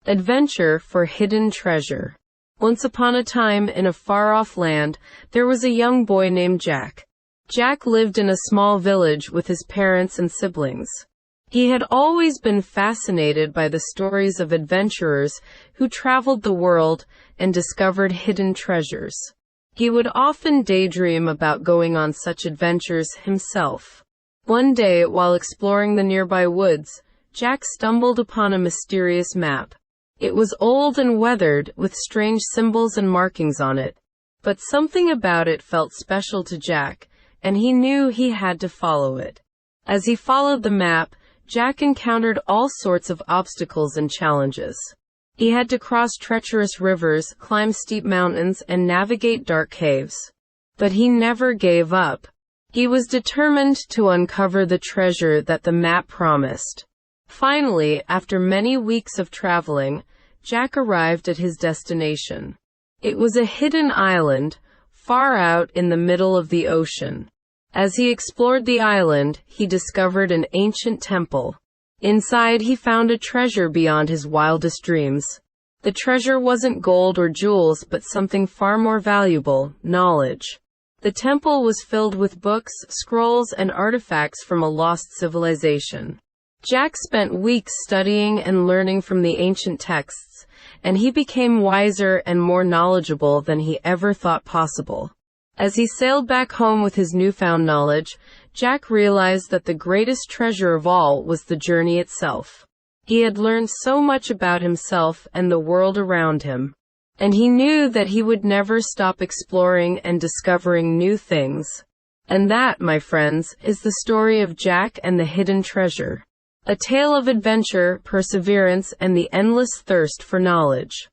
Adventure for hidden treasure. Once upon a time, in a far-off land, there was a young boy named Jack. Jack lived in a small village with his parents and siblings. He had always been fascinated by the stories of adventurers who traveled the world and discovered hidden treasures. He would often daydream about going on such adventures himself. One day, while exploring the nearby woods, Jack stumbled upon a mysterious map. It was old and weathered, with strange symbols and markings on it. But something about it felt special to Jack, and he knew he had to follow it. As he followed the map, Jack encountered all sorts of obstacles and challenges. He had to cross treacherous rivers, climb steep mountains, and navigate dark caves. But he never gave up. He was determined to uncover the treasure that the map promised. Finally, after many weeks of traveling, Jack arrived at his destination. It was a hidden island, far out in the middle of the ocean. As he explored the island, he discovered an ancient temple. Inside, he found a treasure beyond his wildest dreams. The treasure wasn't gold or jewels, but something far more valuable: knowledge. The temple was filled with books, scrolls, and artifacts from a lost civilization. Jack spent weeks studying and learning from the ancient texts, and he became wiser and more knowledgeable than he ever thought possible. As he sailed back home with his newfound knowledge, Jack realized that the greatest treasure of all was the journey itself. He had learned so much about himself and the world around him. And he knew that he would never stop exploring and discovering new things. And that, my friends, is the story of Jack and the hidden treasure. A tale of adventure, perseverance, and the endless thirst for knowledge.